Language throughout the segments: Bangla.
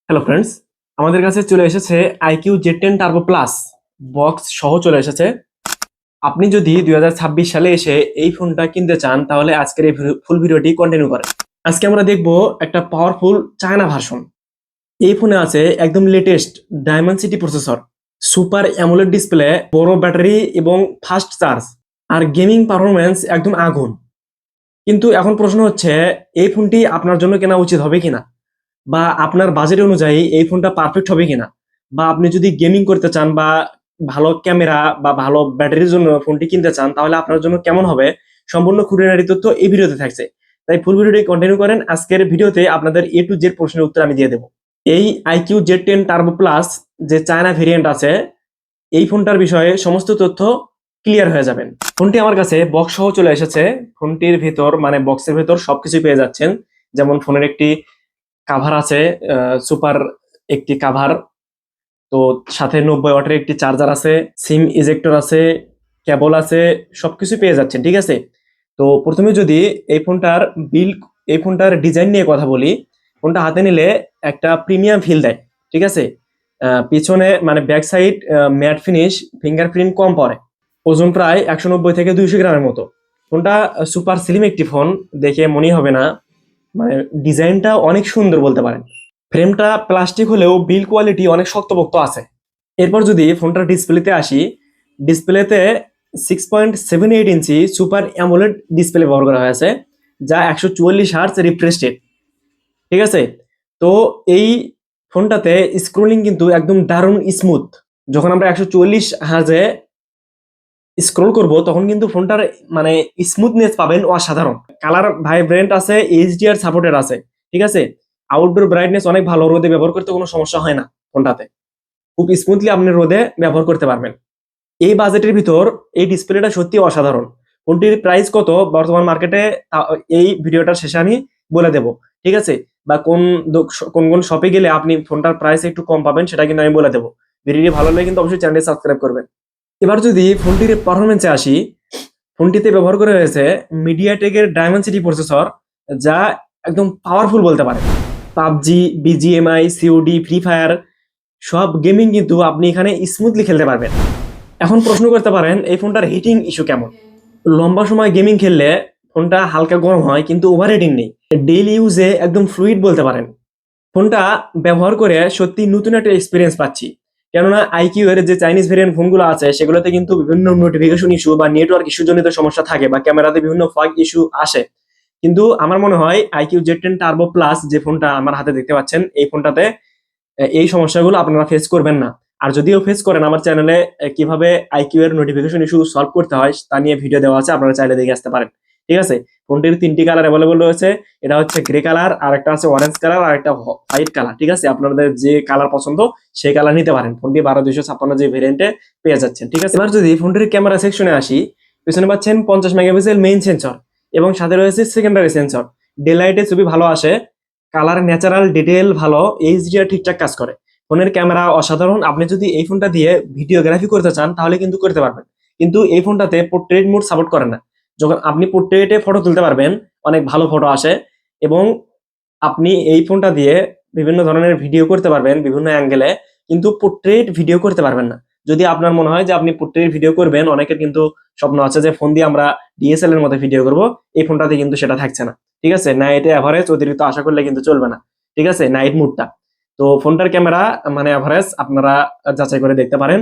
হ্যালো ফ্রেন্ডস, আমাদের কাছে চলে এসেছে IQ Z 10 turbo plus box সহ চলে এসেছে। আপনি যদি 2026 সালে এসে এই ফোনটা কিনতে চান তাহলে আজকের এই ফুল ভিডিওটি কন্টিনিউ করেন। আজকে আমরা দেখব একটা পাওয়ারফুল চায়না ভার্সন। এই ফোনে আছে একদম latest diamond city processor, super AMOLED display, বড় ব্যাটারি এবং ফাস্ট চার্জ, আর গেমিং পারফরমেন্স একদম আগুন। কিন্তু এখন প্রশ্ন হচ্ছে, এই ফোনটি আপনার জন্য কেনা উচিত হবে কিনা, বা আপনার বাজেট অনুযায়ী এই ফোনটা পারফেক্ট হবে কিনা, বা আপনি যদি গেমিং করতে চান বা ভালো ক্যামেরা বা ভালো ব্যাটারির জন্য ফোনটি কিনতে চান তাহলে আপনার জন্য কেমন হবে, সম্পূর্ণ খুঁটিনাটি তথ্য এই ভিডিওতে থাকছে। তাই ফুল ভিডিওটি কন্টিনিউ করেন। আজকের ভিডিওতে আপনাদের A to Z প্রশ্নের উত্তর আমি দিয়ে দেবো। এই আইকিউ জেড 10 টার্বো প্লাস যে চায়না ভেরিয়েন্ট আছে, এই ফোনটার বিষয়ে সমস্ত তথ্য ক্লিয়ার হয়ে যাবেন। ফোনটি আমার কাছে বক্স সহ চলে এসেছে। ফোনটির ভেতর মানে বক্সের ভেতর সবকিছু পেয়ে যাচ্ছেন, যেমন ফোনের একটি কাভার আছে, সুপার একটি কাভার, তো সাথে 90 ওয়াটের একটি চার্জার আছে, সিম ইজেক্টর আছে, কেবল আছে, সবকিছু পেয়ে যাচ্ছেন। ঠিক আছে, তো প্রথমে যদি এই ফোনটার বিল এই ফোনটার ডিজাইন নিয়ে কথা বলি, ফোনটা হাতে নিলে একটা প্রিমিয়াম ফিল দেয়। ঠিক আছে, পিছনে মানে back side matte finish, fingerprint কম পড়ে, ওজন প্রায় 190 থেকে 200 গ্রামের মতো। ফোনটা সুপার স্লিম একটি ফোন, দেখে মনেই হবে না, মানে ডিজাইনটা অনেক সুন্দর বলতে পারেন। ফ্রেমটা প্লাস্টিক হলেও বিল কোয়ালিটি অনেক শক্তপোক্ত আছে। এরপর যদি ফোনটার ডিসপ্লেতে আসি, ডিসপ্লেতে 6.78 ইঞ্চি সুপার অ্যামোলেড ডিসপ্লে ব্যবহার করা হয়েছে, যা 144 হার্জ রিফ্রেশ রেট। ঠিক আছে, তো এই ফোনটাতে স্ক্রোলিং কিন্তু একদম দারুণ স্মুথ। যখন আমরা 144 হার্জে স্ক্রোল করব তখন কিন্তু ফোনটার মানে স্মুথনেস পাবেন অসাধারণ। কালার ভাইব্রেন্ট আছে, এইচডিআর সাপোর্টেড আছে। ঠিক আছে, আউটডোর ব্রাইটনেস অনেক ভালো, রোদে ব্যবহার করতে কোনো সমস্যা হয় না। ফোনটাতে খুব স্মুথলি আপনি রোদে ব্যবহার করতে পারবেন। এই বাজেটের ভিতর এই ডিসপ্লেটা সত্যি অসাধারণ। ফোনটির প্রাইস কত বর্তমান মার্কেটে এই ভিডিওটার শেষে আমি বলে দেব। ঠিক আছে, বা কোন কোন শপে গেলে আপনি ফোনটার প্রাইস একটু কম পাবেন সেটা কিন্তু আমি বলে দেবো। ভিডিওটি ভালো লাগলে কিন্তু অবশ্যই চ্যানেলটি সাবস্ক্রাইব করবেন। এবার যদি ফোনটির পারফরমেন্সে আসি, ফোনটিতে ব্যবহার করা হয়েছে মিডিয়াটেকের ডায়মন্ড সিটি প্রসেসর, যা একদম পাওয়ারফুল বলতে পারে। PUBG, BGMI, COD, free fire সব গেমিং কিন্তু আপনি এখানে স্মুথলি খেলতে পারবেন। এখন প্রশ্ন করতে পারেন এই ফোনটার হিটিং ইস্যু কেমন। লম্বা সময় গেমিং খেললে ফোনটা হালকা গরম হয়, কিন্তু ওভার হিটিং নেই। ডেইলি ইউজে একদম ফ্লুইড বলতে পারেন। ফোনটা ব্যবহার করে সত্যি নতুন একটা এক্সপিরিয়েন্স পাচ্ছি। কেননা আইকিউ এর যে চাইনিজ ভেরিয়েন্ট ফোনগুলো আছে সেগুলোতে কিন্তু বিভিন্ন নোটিফিকেশন ইস্যু বা নেটওয়ার্ক ইস্যু জনিত সমস্যা থাকে, বা ক্যামেরাতে বিভিন্ন ফগ ইস্যু আসে। কিন্তু আমার মনে হয় আইকিউ জেড 10 টার্বো প্লাস যে ফোনটা আমার হাতে দেখতে পাচ্ছেন, এই ফোনটাতে এই সমস্যাগুলো আপনারা ফেস করবেন না। আর যদিও ফেস করেন, আমার চ্যানেলে কিভাবে আইকিউ এর নোটিফিকেশন ইস্যু সলভ করতে হয় তা নিয়ে ভিডিও দেওয়া আছে, আপনারা চাইলে দেখে আসতে পারেন। ঠিক আছে, ফোনটির 3টি কালার অ্যাভেলেবল রয়েছে। এটা হচ্ছে গ্রে কালার, আর একটা আছে অরেঞ্জ কালার, আর একটা হোয়াইট কালার। ঠিক আছে, আপনাদের যে কালার পছন্দ সেই কালার নিতে পারেন। ফোনটি 12256 যে ভেরিয়েন্টে পেয়ে যাচ্ছেন। ঠিক আছে, এবার যদি ফোনটির ক্যামেরা সেকশনে আসি, পিছনে পাচ্ছেন 50 মেগাপিক্সেল মেইন সেন্সর এবং সাথে রয়েছে সেকেন্ডারি সেন্সর। ডে লাইটে ছবি ভালো আসে, কালার ন্যাচারাল, ডিটেল ভালো, এইচডিআর ঠিকঠাক কাজ করে। ফোনের ক্যামেরা অসাধারণ। আপনি যদি এই ফোনটা দিয়ে ভিডিওগ্রাফি করতে চান তাহলে কিন্তু করতে পারবেন, কিন্তু এই ফোনটাতে পোর্ট্রেট মোড সাপোর্ট করে না। যখন আপনি পোর্ট্রেটে ফটো তুলতে পারবেন, অনেক ভালো ফটো আসে, এবং আপনি এই ফোনটা দিয়ে বিভিন্ন ধরনের ভিডিও করতে পারবেন বিভিন্ন অ্যাঙ্গেলে, কিন্তু পোর্ট্রেট ভিডিও করতে পারবেন না। যদি আপনার মনে হয় যে আপনি পোর্ট্রেট ভিডিও করবেন, অনেকের কিন্তু স্বপ্ন আছে যে ফোন দিয়ে আমরা ডিএসএলআর এর মধ্যে ভিডিও করব, এই ফোনটাতে কিন্তু সেটা থাকছে না। ঠিক আছে, নাইটে অ্যাভারেজ অতিরিক্ত আশা করলে কিন্তু চলবে না। ঠিক আছে, নাইট মুডটা। তো ফোনটার ক্যামেরা মানে অ্যাভারেজ আপনারা যাচাই করে দেখতে পারেন।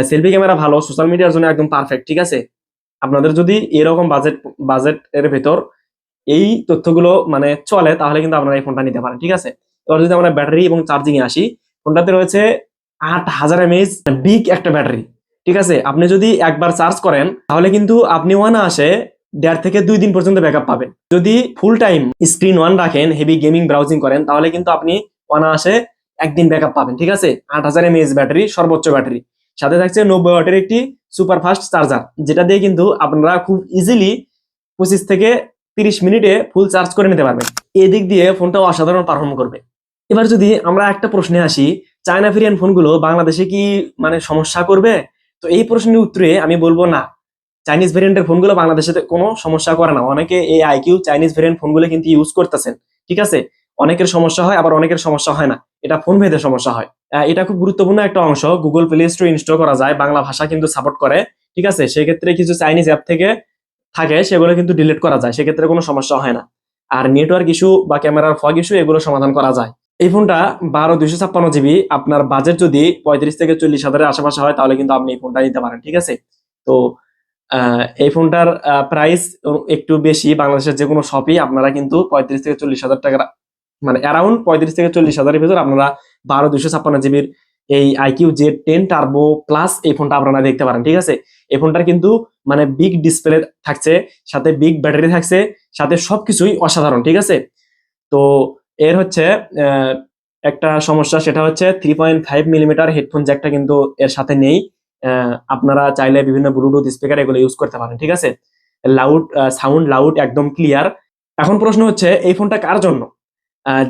সেলফি ক্যামেরা ভালো, সোশ্যাল মিডিয়ার জন্য একদম পারফেক্ট। ঠিক আছে, আপনাদের যদি এরকম বাজেট এর ভেতর এই তথ্যগুলো মানে চলে তাহলে কিন্তু আপনারা এই ফোনটা নিতে পারেন। ঠিক আছে, এবার যদি আমরা ব্যাটারি এবং চার্জিং এ আসি, ফোনটাতে রয়েছে 8000 mAh বিগ একটা ব্যাটারি। ঠিক আছে, আপনি যদি একবার চার্জ করেন তাহলে কিন্তু আপনি অনায়াসে 1.5 থেকে 2 দিন পর্যন্ত ব্যাকআপ পাবেন। যদি ফুল টাইম স্ক্রিন অন রাখেন, হেভি গেমিং ব্রাউজিং করেন, তাহলে কিন্তু আপনি অনায়াসে একদিন ব্যাকআপ পাবেন। ঠিক আছে, 8000 mAh ব্যাটারি, সর্বোচ্চ ব্যাটারি। সাথে থাকছে 90 ওয়াটের একটি সুপার ফাস্ট চার্জার, যেটা দিয়ে কিন্তু আপনারা খুব ইজিলি 25 থেকে 30 মিনিটে ফুল চার্জ করে নিতে পারবেন। এদিক দিয়ে ফোনটা অসাধারণ পারফর্ম করবে। এবার যদি আমরা একটা প্রশ্নে আসি, চায়না ভেরিয়েন্ট ফোনগুলো বাংলাদেশে কি মানে সমস্যা করবে, তো এই প্রশ্নের উত্তরে আমি বলবো না। চাইনিজ ভেরিয়েন্টের ফোনগুলো বাংলাদেশে কোনো সমস্যা করে না। অনেকে এই আইকিউ চাইনিজ ভেরিয়েন্ট ফোনগুলো কিন্তু ইউজ করতেছেন। ঠিক আছে, অনেকের সমস্যা হয়, আবার অনেকের সমস্যা হয় না, এটা ফোন ভেদে সমস্যা হয়। এটা খুব গুরুত্বপূর্ণ একটা অংশ। গুগল প্লে স্টোর ইনস্টল করা যায়, বাংলা ভাষা কিন্তু সাপোর্ট করে, ঠিক আছে। সেক্ষেত্রে কিছু চাইনিজ অ্যাপ থেকে থাকে সেগুলো কিন্তু ডিলিট করা যায়, সেক্ষেত্রে কোনো সমস্যা হয় না। আর নেটওয়ার্ক ইস্যু বা ক্যামেরার ফগ ইস্যু এগুলো সমাধান করা যায়। এই ফোনটা 12 256 জিবি। আপনার বাজেট যদি 35 থেকে 40 হাজারের আশেপাশে হয় তাহলে কিন্তু আপনি এই ফোনটা নিতে পারেন, ঠিক আছে। তো এই ফোনটার প্রাইস একটু বেশি, বাংলাদেশের যে কোনো শপই আপনারা কিন্তু 35 থেকে 40 হাজার টাকা, মানে অ্যারাউন্ড 35 থেকে 40 হাজারের ভিতর আপনারা 12 256 জিবির এই IQ Z10 টার্বো প্লাস এই ফোনটা আপনারা দেখতে পারেন, ঠিক আছে। এই ফোনটার কিন্তু মানে বিগ ডিসপ্লে থাকছে, সাথে বিগ ব্যাটারি থাকছে, সাথে সবকিছুই অসাধারণ, ঠিক আছে। তো এর হচ্ছে আহ, একটা সমস্যা, সেটা হচ্ছে 3.5 মিলিমিটার হেডফোন জ্যাকটা কিন্তু এর সাথে নেই। আপনারা চাইলে বিভিন্ন ব্লুটুথ স্পিকার এগুলো ইউজ করতে পারেন, ঠিক আছে। লাউড সাউন্ড, লাউড, একদম ক্লিয়ার। এখন প্রশ্ন হচ্ছে এই ফোনটা কার জন্য?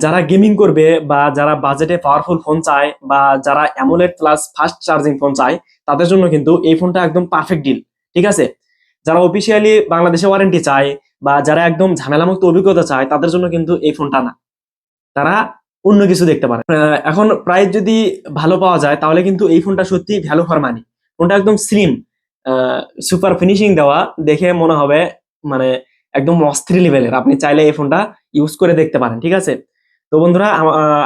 যারা গেমিং করবে, বা যারা বাজেটে পাওয়ারফুল ফোন চায়, বা যারা AMOLED plus fast charging phone চায়, তাদের জন্য কিন্তু এই ফোনটা একদম পারফেক্ট ডিল, ঠিক আছে। যারা অফিসিয়ালি বাংলাদেশে ওয়ারেন্টি চায়, বা যারা একদম ঝামেলামুক্ত অভিজ্ঞতা চায়, তাদের জন্য কিন্তু এই ফোনটা না, তারা অন্য কিছু দেখতে পারে। এখন প্রাইস যদি ভালো পাওয়া যায় তাহলে কিন্তু এই ফোনটা সত্যি ভ্যালু ফর মানি। ফোনটা একদম স্লিম, সুপার ফিনিশিং দেওয়া, দেখে মনে হবে মানে একদম অস্থির লেভেলের। আপনি চাইলে এই ফোনটা ইউজ করে দেখতে পারেন, ঠিক আছে। তো বন্ধুরা,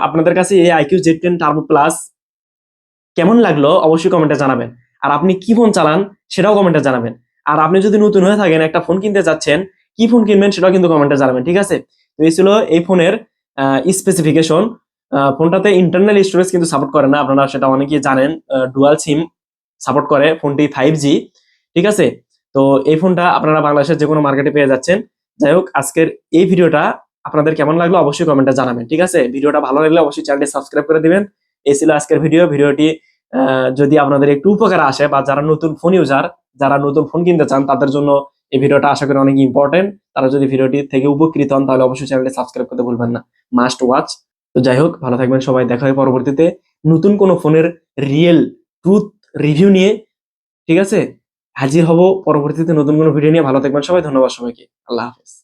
আপনাদের কাছে এই IQ Z10 টার্বো প্লাস কেমন লাগলো অবশ্যই কমেন্টে জানাবেন। আর আপনি কি ফোন চালান সেটাও কমেন্টে জানাবেন। আর আপনি যদি নতুন হয়ে থাকেন, একটা ফোন কিনতে যাচ্ছেন, কি ফোন কিনবেন সেটাও কিন্তু কমেন্টে জানাবেন, ঠিক আছে। তো এই ছিল এই ফোনের স্পেসিফিকেশন। ফোনটাতে ইন্টারনাল স্টোরেজ কিন্তু সাপোর্ট করে না, আপনারা সেটা অনেকেই জানেন। ডুয়াল সিম সাপোর্ট করে ফোনটি, 5G, ঠিক আছে। তো এই ফোনটা আপনারা বাংলাদেশের যে কোনো মার্কেটে পেয়ে যাচ্ছেন। যাই হোক, আজকের এই ভিডিওটা আপনাদের কেমন লাগলো অবশ্যই কমেন্টে জানাবেন, ঠিক আছে। ভিডিওটা ভালো লাগলে অবশ্যই চ্যানেলটি সাবস্ক্রাইব করে দিবেন। এই ছিল আজকের ভিডিওটি যদি আপনাদের একটু উপকার আসে, বা যারা নতুন ফোন ইউজার, যারা নতুন ফোন কিনতে চান, তাদের জন্য এই ভিডিওটা আশা করি অনেক ইম্পর্টেন্ট। তারা যদি ভিডিওটি থেকে উপকৃত হন তাহলে অবশ্যই চ্যানেলটি সাবস্ক্রাইব করতে ভুলবেন না, মাস্ট ওয়াচ। তো যাই হোক, ভালো থাকবেন সবাই, দেখা হয় পরবর্তীতে নতুন কোনো ফোনের রিয়েল ট্রুথ রিভিউ নিয়ে, ঠিক আছে। হাজির হব পরবর্তীতে নতুন কোনো ভিডিও নিয়ে। ভালো থাকবেন সবাই, ধন্যবাদ সবাইকে, আল্লাহ হাফেজ।